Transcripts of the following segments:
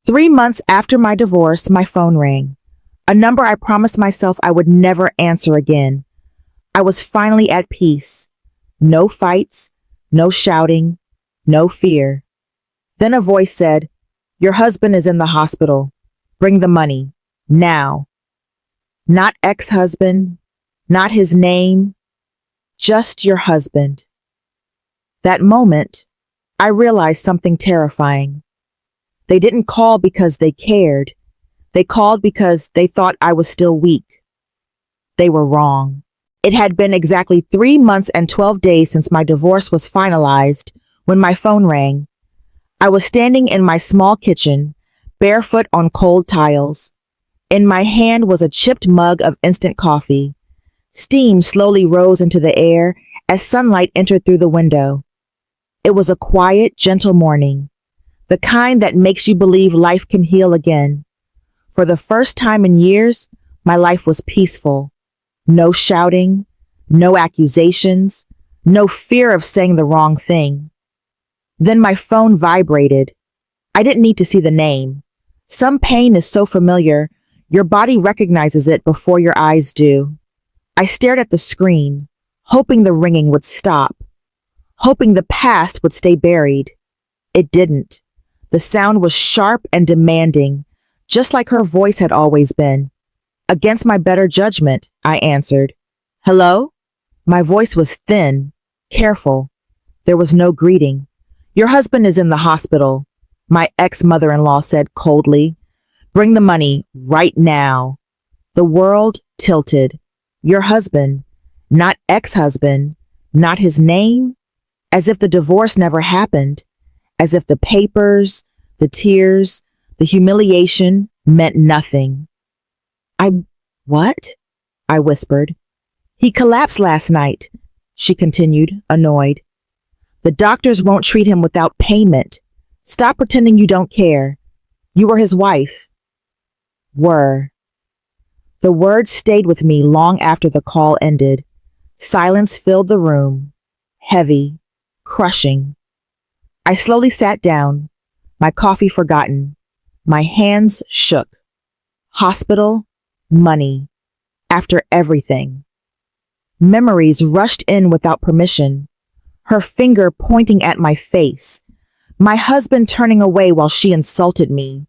3 months after my divorce, my phone rang. A number I promised myself I would never answer again. I was finally at peace. No fights, no shouting, no fear. Then a voice said, "Your husband is in the hospital. Bring the money. Now." Not ex-husband, not his name, just your husband. That moment, I realized something terrifying. They didn't call because they cared. They called because they thought I was still weak. They were wrong. It had been exactly 3 months and 12 days since my divorce was finalized when my phone rang. I was standing in my small kitchen, barefoot on cold tiles. In my hand was a chipped mug of instant coffee. Steam slowly rose into the air as sunlight entered through the window. It was a quiet, gentle morning, the kind that makes you believe life can heal again. For the first time in years, my life was peaceful. No shouting, no accusations, no fear of saying the wrong thing. Then my phone vibrated. I didn't need to see the name. Some pain is so familiar, your body recognizes it before your eyes do. I stared at the screen, hoping the ringing would stop, hoping the past would stay buried. It didn't. The sound was sharp and demanding, just like her voice had always been. Against my better judgment, I answered. "Hello?" My voice was thin, careful. There was no greeting. "Your husband is in the hospital," my ex-mother-in-law said coldly. "Bring the money right now." The world tilted. Your husband, not ex-husband, not his name, as if the divorce never happened, as if the papers, the tears, the humiliation meant nothing. What? I whispered. "He collapsed last night," she continued, annoyed. "The doctors won't treat him without payment. Stop pretending you don't care. You were his wife." Were. The words stayed with me long after the call ended. Silence filled the room, heavy, crushing. I slowly sat down, my coffee forgotten. My hands shook. Hospital, money, after everything. Memories rushed in without permission. Her finger pointing at my face. My husband turning away while she insulted me.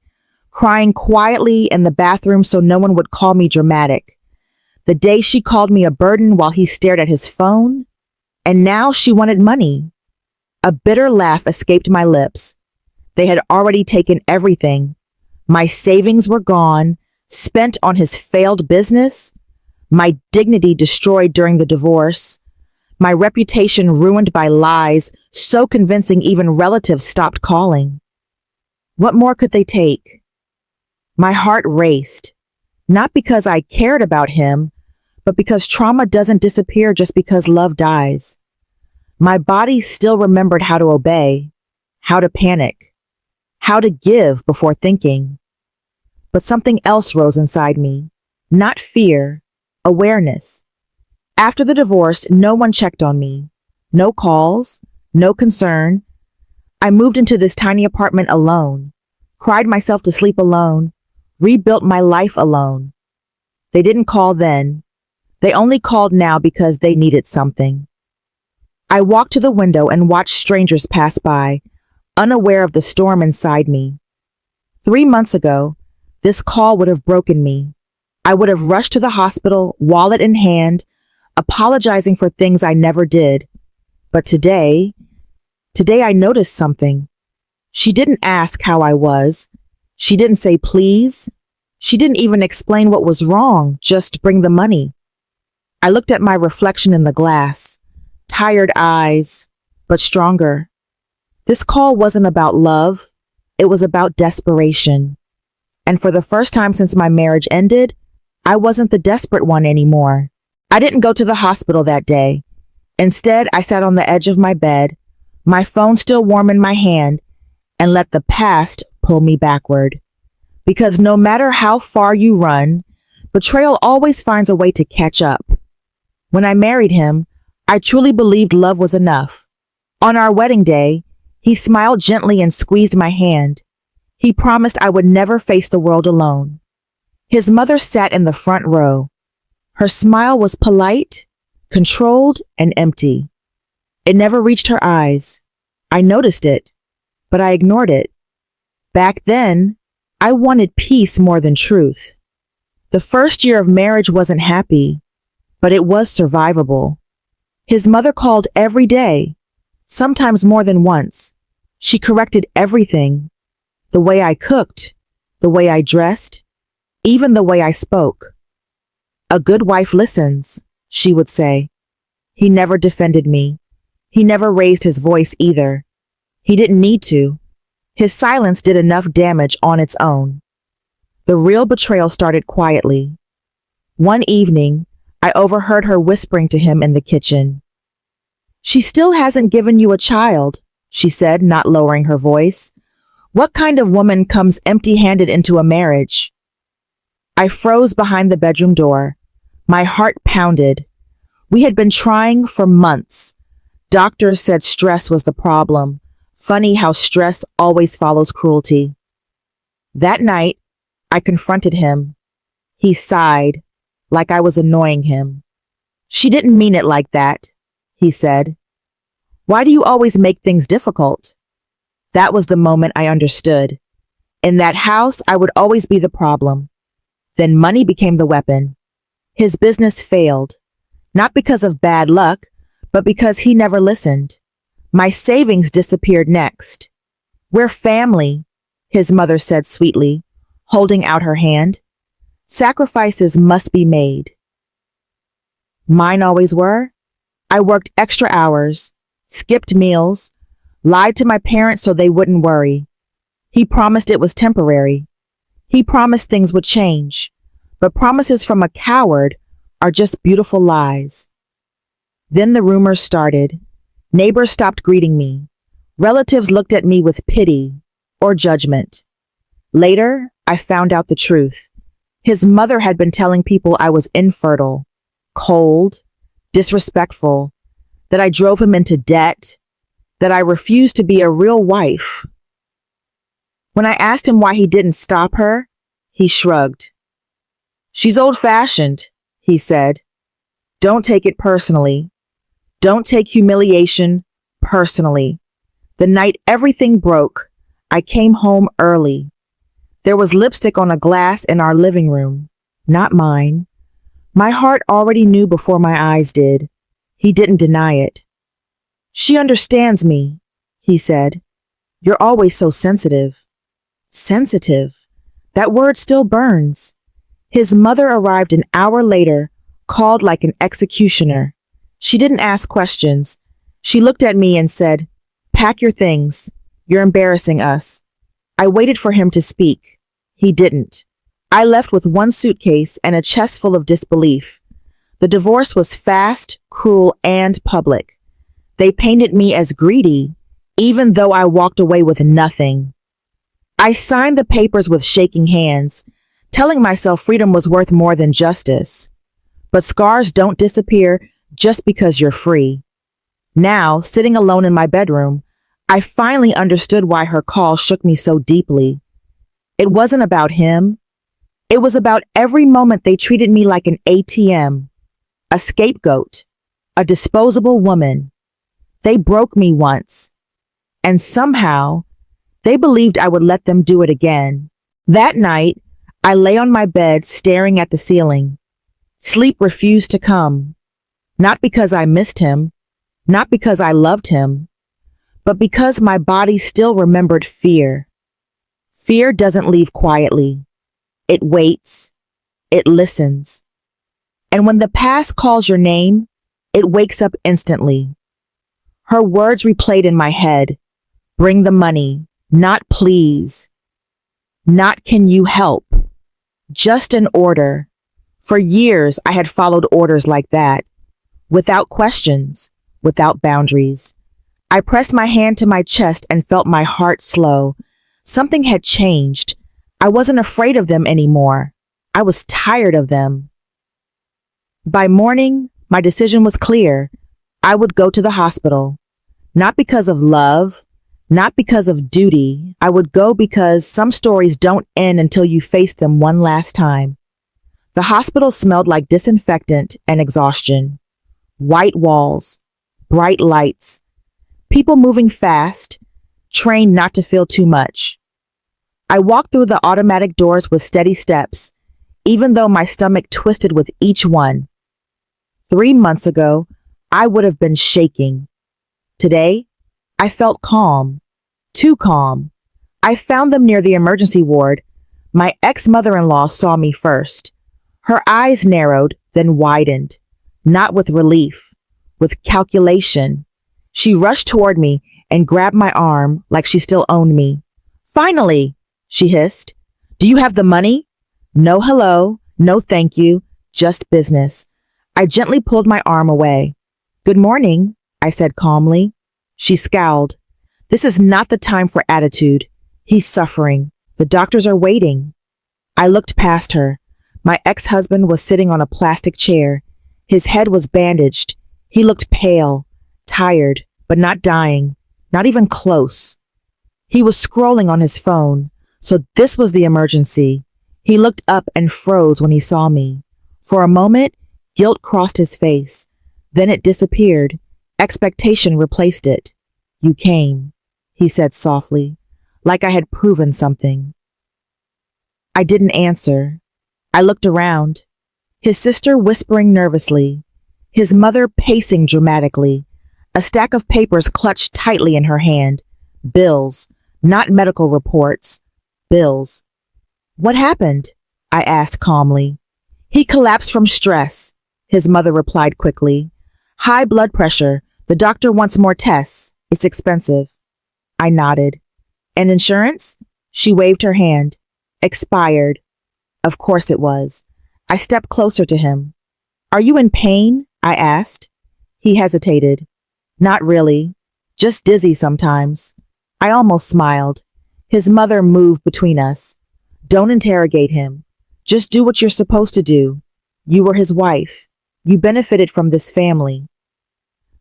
Crying quietly in the bathroom so no one would call me dramatic. The day she called me a burden while he stared at his phone. And now she wanted money. A bitter laugh escaped my lips. They had already taken everything. My savings were gone, spent on his failed business. My dignity destroyed during the divorce. My reputation ruined by lies so convincing even relatives stopped calling. What more could they take? My heart raced, not because I cared about him, but because trauma doesn't disappear just because love dies. My body still remembered how to obey, how to panic, how to give before thinking. But something else rose inside me, not fear, awareness. After the divorce, no one checked on me. No calls, no concern. I moved into this tiny apartment alone, cried myself to sleep alone, rebuilt my life alone. They didn't call then. They only called now because they needed something. I walked to the window and watched strangers pass by, unaware of the storm inside me. 3 months ago, this call would have broken me. I would have rushed to the hospital, wallet in hand, apologizing for things I never did. But today I noticed something. She didn't ask how I was. She didn't say please. She didn't even explain what was wrong, just bring the money. I looked at my reflection in the glass, tired eyes, but stronger. This call wasn't about love. It was about desperation. And for the first time since my marriage ended, I wasn't the desperate one anymore. I didn't go to the hospital that day. Instead, I sat on the edge of my bed, my phone still warm in my hand, and let the past pull me backward. Because no matter how far you run, betrayal always finds a way to catch up. When I married him, I truly believed love was enough. On our wedding day, he smiled gently and squeezed my hand. He promised I would never face the world alone. His mother sat in the front row. Her smile was polite, controlled, and empty. It never reached her eyes. I noticed it, but I ignored it. Back then, I wanted peace more than truth. The first year of marriage wasn't happy, but it was survivable. His mother called every day, sometimes more than once. She corrected everything. The way I cooked, the way I dressed, even the way I spoke. A good wife listens, she would say. He never defended me. He never raised his voice either. He didn't need to. His silence did enough damage on its own. The real betrayal started quietly. One evening, I overheard her whispering to him in the kitchen. "She still hasn't given you a child," she said, not lowering her voice. "What kind of woman comes empty-handed into a marriage?" I froze behind the bedroom door. My heart pounded. We had been trying for months. Doctors said stress was the problem. Funny how stress always follows cruelty. That night, I confronted him. He sighed, like I was annoying him. "She didn't mean it like that," he said. "Why do you always make things difficult?" That was the moment I understood. In that house, I would always be the problem. Then money became the weapon. His business failed, not because of bad luck, but because he never listened. My savings disappeared next. "We're family," his mother said sweetly, holding out her hand. "Sacrifices must be made." Mine always were. I worked extra hours, skipped meals, lied to my parents so they wouldn't worry. He promised it was temporary. He promised things would change, but promises from a coward are just beautiful lies. Then the rumors started. Neighbors stopped greeting me. Relatives looked at me with pity or judgment. Later, I found out the truth. His mother had been telling people I was infertile, cold, disrespectful, that I drove him into debt, that I refused to be a real wife. When I asked him why he didn't stop her, he shrugged. "She's old-fashioned," he said. "Don't take it personally. Don't take humiliation personally. The night everything broke, I came home early. There was lipstick on a glass in our living room, not mine. My heart already knew before my eyes did. He didn't deny it. "She understands me," he said. "You're always so sensitive." Sensitive. That word still burns. His mother arrived an hour later, called like an executioner. She didn't ask questions. She looked at me and said, "Pack your things. You're embarrassing us." I waited for him to speak. He didn't. I left with one suitcase and a chest full of disbelief. The divorce was fast, cruel, and public. They painted me as greedy, even though I walked away with nothing. I signed the papers with shaking hands, telling myself freedom was worth more than justice. But scars don't disappear just because you're free. Now, sitting alone in my bedroom, I finally understood why her call shook me so deeply. It wasn't about him. It was about every moment they treated me like an ATM, a scapegoat, a disposable woman. They broke me once, and somehow they believed I would let them do it again. That night, I lay on my bed staring at the ceiling. Sleep refused to come. Not because I missed him, not because I loved him, but because my body still remembered fear. Fear doesn't leave quietly. It waits. It listens. And when the past calls your name, it wakes up instantly. Her words replayed in my head. "Bring the money, not please. Not can you help. Just an order." For years, I had followed orders like that, without questions, without boundaries. I pressed my hand to my chest and felt my heart slow. Something had changed. I wasn't afraid of them anymore. I was tired of them. By morning, my decision was clear. I would go to the hospital, not because of love, Not because of duty. I would go because some stories don't end until you face them one last time. The hospital smelled like disinfectant and exhaustion. White walls, bright lights, people moving fast, trained not to feel too much. I walked through the automatic doors with steady steps, even though my stomach twisted with each one. 3 months ago, I would have been shaking. Today, I felt calm. Too calm. I found them near the emergency ward. My ex-mother-in-law saw me first. Her eyes narrowed, then widened. Not with relief, with calculation. She rushed toward me and grabbed my arm like she still owned me. "Finally," she hissed. "Do you have the money?" No hello, no thank you, just business. I gently pulled my arm away. "Good morning," I said calmly. She scowled. "This is not the time for attitude. He's suffering. The doctors are waiting." I looked past her. My ex-husband was sitting on a plastic chair. His head was bandaged. He looked pale, tired, but not dying, not even close. He was scrolling on his phone, so this was the emergency. He looked up and froze when he saw me. For a moment, guilt crossed his face. Then it disappeared. Expectation replaced it. "You came," he said softly, like I had proven something. I didn't answer. I looked around. His sister whispering nervously. His mother pacing dramatically. A stack of papers clutched tightly in her hand. Bills, not medical reports. Bills. "What happened?" I asked calmly. "He collapsed from stress," his mother replied quickly. "High blood pressure. The doctor wants more tests. It's expensive." I nodded. "And insurance?" She waved her hand. "Expired." Of course it was. I stepped closer to him. "Are you in pain?" I asked. He hesitated. "Not really. Just dizzy sometimes." I almost smiled. His mother moved between us. "Don't interrogate him. Just do what you're supposed to do. You were his wife. You benefited from this family."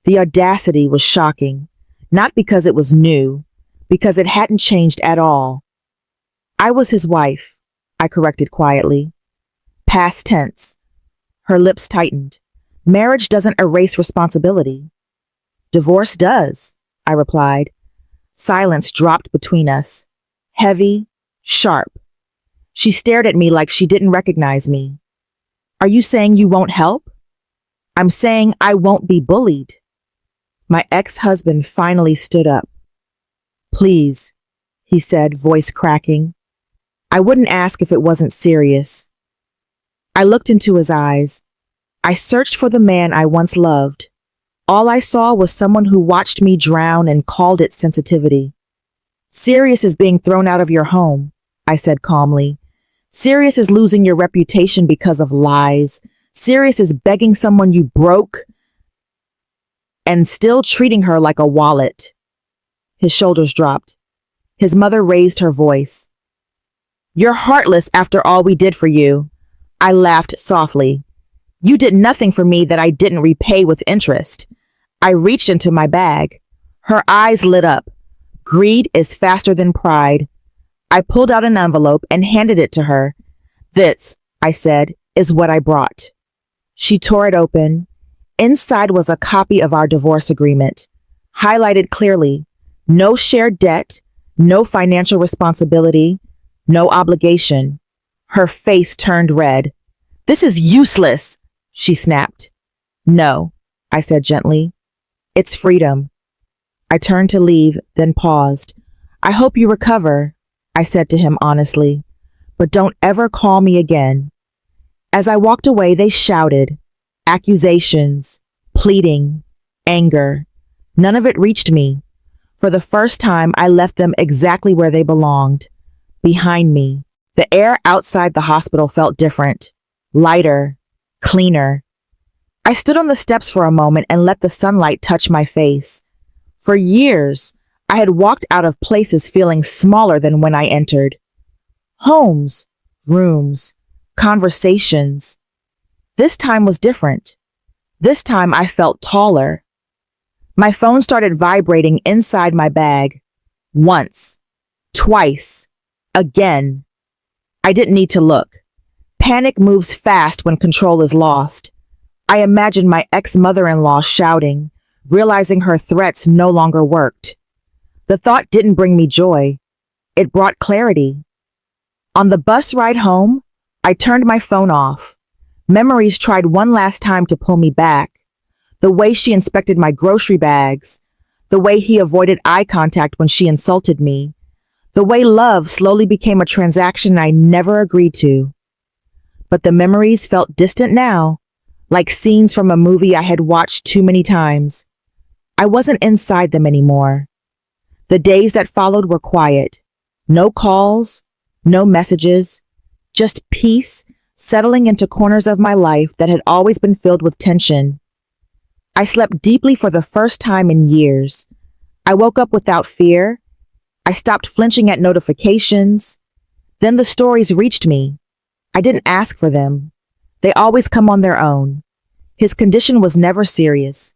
The audacity was shocking, not because it was new, because it hadn't changed at all. "I was his wife," I corrected quietly. Past tense. Her lips tightened. "Marriage doesn't erase responsibility." "Divorce does," I replied. Silence dropped between us. Heavy, sharp. She stared at me like she didn't recognize me. "Are you saying you won't help?" "I'm saying I won't be bullied." My ex-husband finally stood up. "Please," he said, voice cracking. "I wouldn't ask if it wasn't serious." I looked into his eyes. I searched for the man I once loved. All I saw was someone who watched me drown and called it sensitivity. "Serious is being thrown out of your home," I said calmly. "Serious is losing your reputation because of lies. Serious is begging someone you broke and still treating her like a wallet." His shoulders dropped. His mother raised her voice. "You're heartless after all we did for you." I laughed softly. "You did nothing for me that I didn't repay with interest." I reached into my bag. Her eyes lit up. Greed is faster than pride. I pulled out an envelope and handed it to her. "This," I said, "is what I brought." She tore it open. Inside was a copy of our divorce agreement, highlighted clearly. No shared debt, no financial responsibility, no obligation. Her face turned red. "This is useless," she snapped. "No," I said gently. "It's freedom." I turned to leave, then paused. "I hope you recover," I said to him honestly, "but don't ever call me again." As I walked away, they shouted. Accusations, pleading, anger. None of it reached me. For the first time, I left them exactly where they belonged, behind me. The air outside the hospital felt different, lighter, cleaner. I stood on the steps for a moment and let the sunlight touch my face. For years, I had walked out of places feeling smaller than when I entered. Homes, rooms, conversations. This time was different. This time I felt taller. My phone started vibrating inside my bag. Once, twice, again. I didn't need to look. Panic moves fast when control is lost. I imagined my ex-mother-in-law shouting, realizing her threats no longer worked. The thought didn't bring me joy. It brought clarity. On the bus ride home, I turned my phone off. Memories tried one last time to pull me back. The way she inspected my grocery bags, the way he avoided eye contact when she insulted me, the way love slowly became a transaction I never agreed to. But the memories felt distant now, like scenes from a movie I had watched too many times. I wasn't inside them anymore. The days that followed were quiet. No calls, no messages, just peace settling into corners of my life that had always been filled with tension. I slept deeply for the first time in years. I woke up without fear. I stopped flinching at notifications. Then the stories reached me. I didn't ask for them. They always come on their own. His condition was never serious.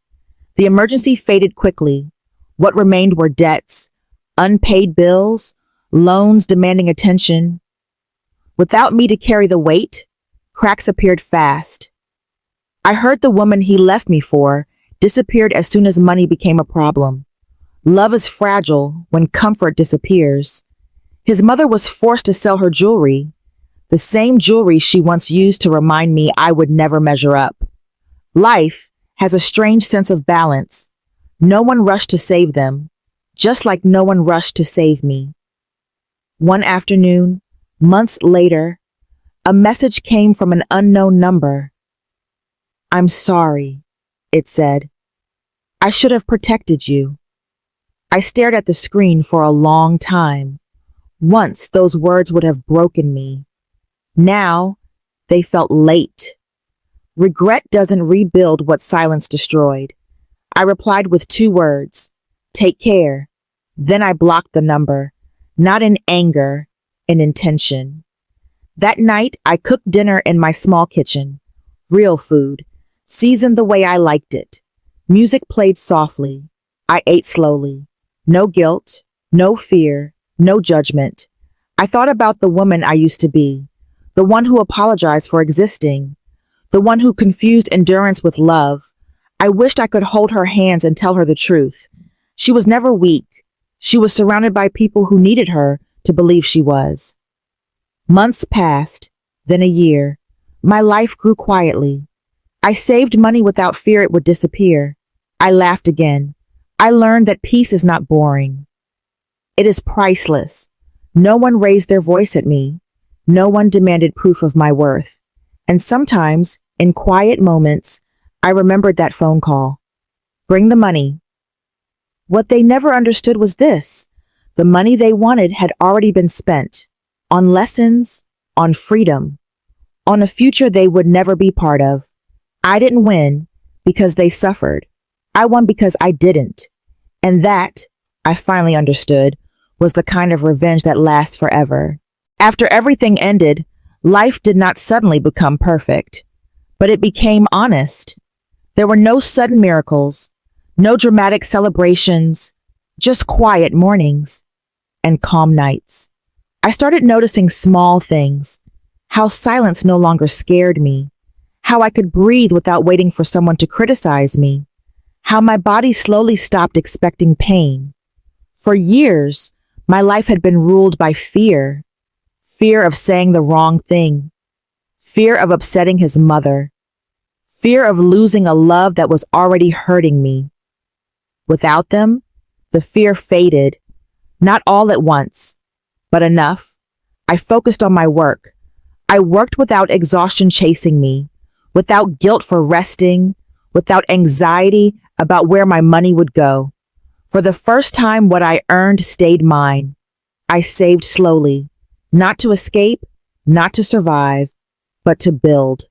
The emergency faded quickly. What remained were debts, unpaid bills, loans demanding attention. Without me to carry the weight, cracks appeared fast. I heard the woman he left me for disappeared as soon as money became a problem. Love is fragile when comfort disappears. His mother was forced to sell her jewelry, the same jewelry she once used to remind me I would never measure up. Life has a strange sense of balance. No one rushed to save them, just like no one rushed to save me. One afternoon, months later, a message came from an unknown number. "I'm sorry," it said. "I should have protected you." I stared at the screen for a long time. Once those words would have broken me. Now, they felt late. Regret doesn't rebuild what silence destroyed. I replied with 2 words, "Take care." Then I blocked the number, not in anger, in intention. That night, I cooked dinner in my small kitchen. Real food, seasoned the way I liked it. Music played softly. I ate slowly. No guilt, no fear, no judgment. I thought about the woman I used to be, the one who apologized for existing, the one who confused endurance with love. I wished I could hold her hands and tell her the truth. She was never weak. She was surrounded by people who needed her to believe she was. Months passed, then a year. My life grew quietly. I saved money without fear it would disappear. I laughed again. I learned that peace is not boring. It is priceless. No one raised their voice at me. No one demanded proof of my worth. And sometimes, in quiet moments, I remembered that phone call. "Bring the money." What they never understood was this. The money they wanted had already been spent. On lessons, on freedom, on a future they would never be part of. I didn't win because they suffered. I won because I didn't. And that, I finally understood, was the kind of revenge that lasts forever. After everything ended, life did not suddenly become perfect, but it became honest. There were no sudden miracles, no dramatic celebrations, just quiet mornings and calm nights. I started noticing small things, how silence no longer scared me, how I could breathe without waiting for someone to criticize me, how my body slowly stopped expecting pain. For years, my life had been ruled by fear. Fear of saying the wrong thing. Fear of upsetting his mother. Fear of losing a love that was already hurting me. Without them, the fear faded. Not all at once, but enough. I focused on my work. I worked without exhaustion chasing me, without guilt for resting, without anxiety about where my money would go. For the first time, what I earned stayed mine. I saved slowly, not to escape, not to survive, but to build.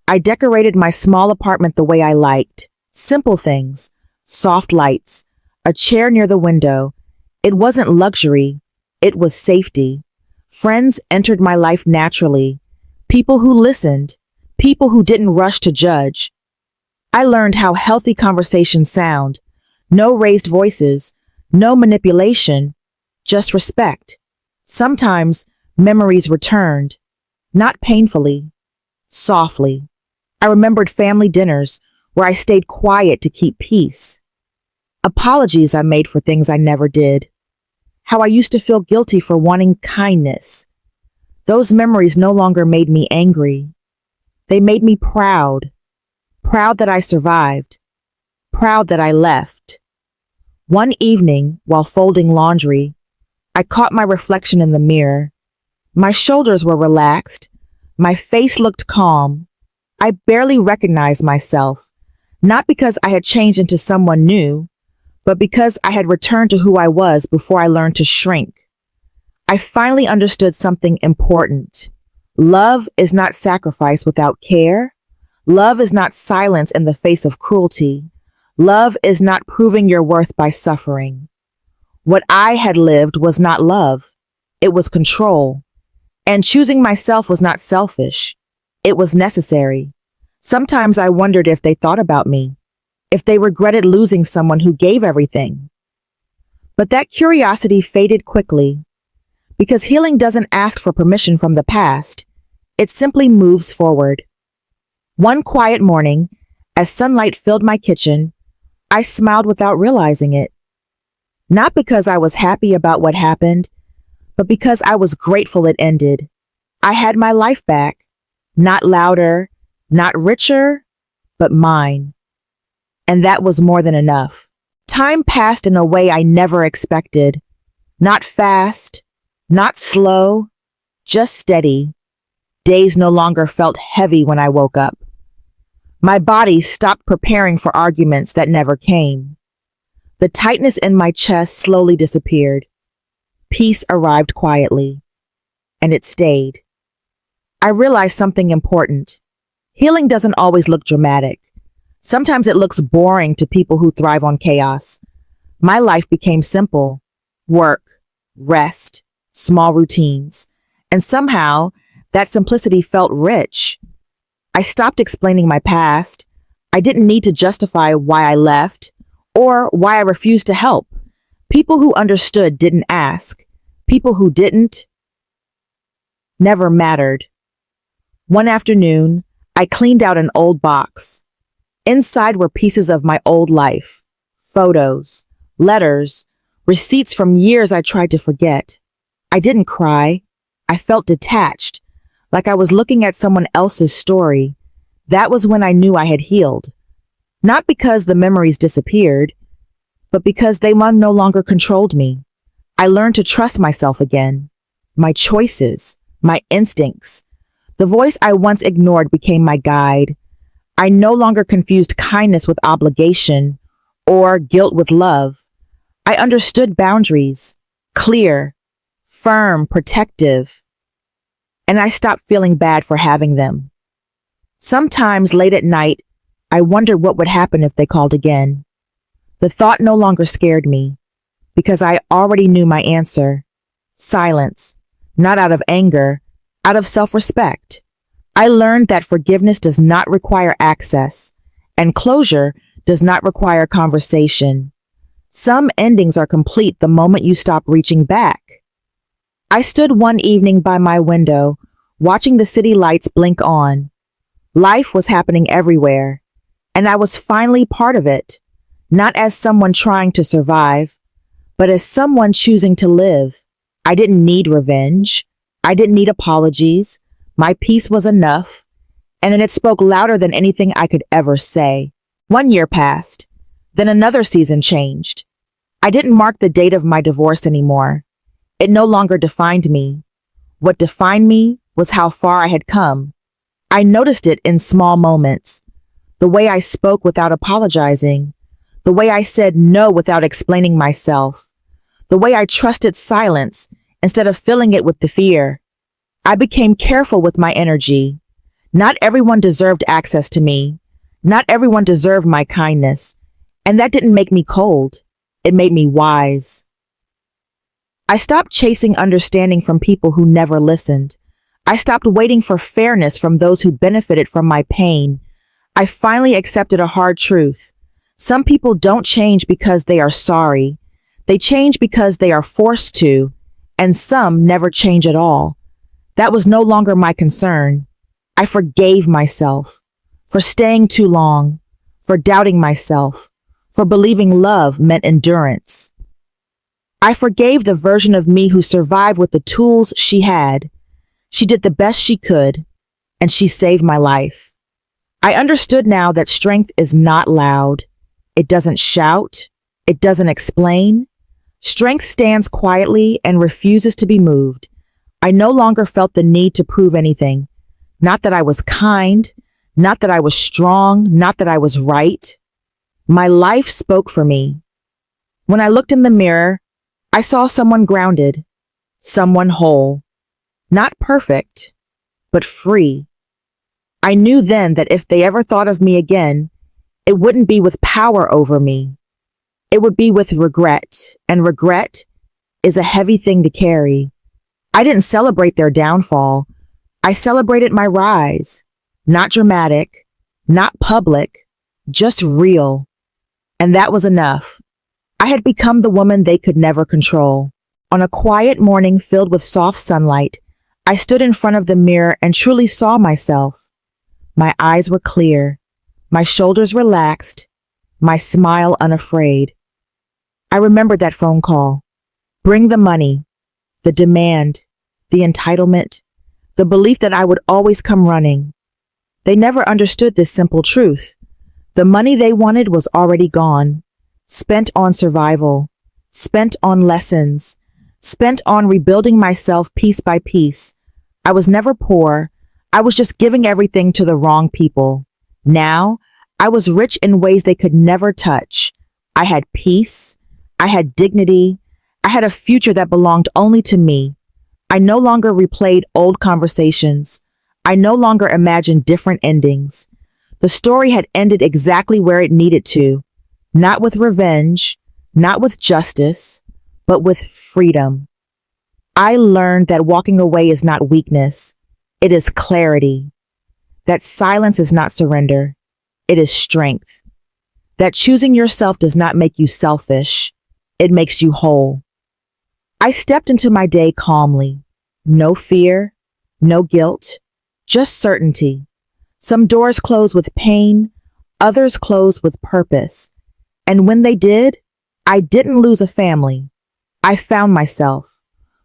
I decorated my small apartment the way I liked. Simple things, soft lights, a chair near the window. It wasn't luxury, it was safety. Friends entered my life naturally. People who listened, people who didn't rush to judge. I learned how healthy conversations sound. No raised voices, no manipulation, just respect. Sometimes memories returned, not painfully, softly. I remembered family dinners where I stayed quiet to keep peace. Apologies I made for things I never did. How I used to feel guilty for wanting kindness. Those memories no longer made me angry. They made me proud. Proud that I survived. Proud that I left. One evening, while folding laundry, I caught my reflection in the mirror. My shoulders were relaxed. My face looked calm. I barely recognized myself, not because I had changed into someone new, but because I had returned to who I was before I learned to shrink. I finally understood something important. Love is not sacrifice without care. Love is not silence in the face of cruelty. Love is not proving your worth by suffering. What I had lived was not love. It was control. And choosing myself was not selfish. It was necessary. Sometimes I wondered if they thought about me, if they regretted losing someone who gave everything. But that curiosity faded quickly, because healing doesn't ask for permission from the past. It simply moves forward. One quiet morning, as sunlight filled my kitchen, I smiled without realizing it. Not because I was happy about what happened, but because I was grateful it ended. I had my life back, not louder, not richer, but mine. And that was more than enough. Time passed in a way I never expected. Not fast, not slow, just steady. Days no longer felt heavy when I woke up. My body stopped preparing for arguments that never came. The tightness in my chest slowly disappeared. Peace arrived quietly, and it stayed. I realized something important. Healing doesn't always look dramatic. Sometimes it looks boring to people who thrive on chaos. My life became simple. Work, rest, small routines. And somehow, that simplicity felt rich. I stopped explaining my past. I didn't need to justify why I left or why I refused to help. People who understood didn't ask. People who didn't never mattered. One afternoon, I cleaned out an old box. Inside were pieces of my old life, photos, letters, receipts from years I tried to forget. I didn't cry. I felt detached, like I was looking at someone else's story. That was when I knew I had healed. Not because the memories disappeared, but because they no longer controlled me. I learned to trust myself again. My choices, my instincts. The voice I once ignored became my guide. I no longer confused kindness with obligation or guilt with love. I understood boundaries, clear, firm, protective, and I stopped feeling bad for having them. Sometimes late at night, I wondered what would happen if they called again. The thought no longer scared me because I already knew my answer. Silence, not out of anger, out of self-respect. I learned that forgiveness does not require access, and closure does not require conversation. Some endings are complete the moment you stop reaching back. I stood one evening by my window, watching the city lights blink on. Life was happening everywhere, and I was finally part of it, not as someone trying to survive, but as someone choosing to live. I didn't need revenge. I didn't need apologies. My peace was enough, and it spoke louder than anything I could ever say. 1 year passed. Then another season changed. I didn't mark the date of my divorce anymore. It no longer defined me. What defined me was how far I had come. I noticed it in small moments. The way I spoke without apologizing. The way I said no without explaining myself. The way I trusted silence instead of filling it with the fear. I became careful with my energy. Not everyone deserved access to me. Not everyone deserved my kindness. And that didn't make me cold. It made me wise. I stopped chasing understanding from people who never listened. I stopped waiting for fairness from those who benefited from my pain. I finally accepted a hard truth. Some people don't change because they are sorry. They change because they are forced to, and some never change at all. That was no longer my concern. I forgave myself for staying too long, for doubting myself, for believing love meant endurance. I forgave the version of me who survived with the tools she had. She did the best she could, and she saved my life. I understood now that strength is not loud. It doesn't shout. It doesn't explain. Strength stands quietly and refuses to be moved. I no longer felt the need to prove anything. Not that I was kind, not that I was strong, not that I was right. My life spoke for me. When I looked in the mirror, I saw someone grounded, someone whole, not perfect, but free. I knew then that if they ever thought of me again, it wouldn't be with power over me. It would be with regret, and regret is a heavy thing to carry. I didn't celebrate their downfall. I celebrated my rise. Not dramatic, not public, just real. And that was enough. I had become the woman they could never control. On a quiet morning filled with soft sunlight, I stood in front of the mirror and truly saw myself. My eyes were clear, my shoulders relaxed, my smile unafraid. I remembered that phone call. Bring the money, the demand, the entitlement, the belief that I would always come running. They never understood this simple truth. The money they wanted was already gone, spent on survival, spent on lessons, spent on rebuilding myself piece by piece. I was never poor. I was just giving everything to the wrong people. Now, I was rich in ways they could never touch. I had peace. I had dignity. I had a future that belonged only to me. I no longer replayed old conversations. I no longer imagined different endings. The story had ended exactly where it needed to, not with revenge, not with justice, but with freedom. I learned that walking away is not weakness. It is clarity. That silence is not surrender. It is strength. That choosing yourself does not make you selfish. It makes you whole. I stepped into my day calmly. No fear, no guilt, just certainty. Some doors close with pain, others close with purpose. And when they did, I didn't lose a family. I found myself.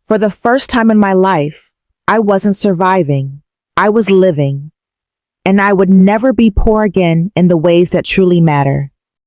For the first time in my life, I wasn't surviving. I was living. And I would never be poor again in the ways that truly matter.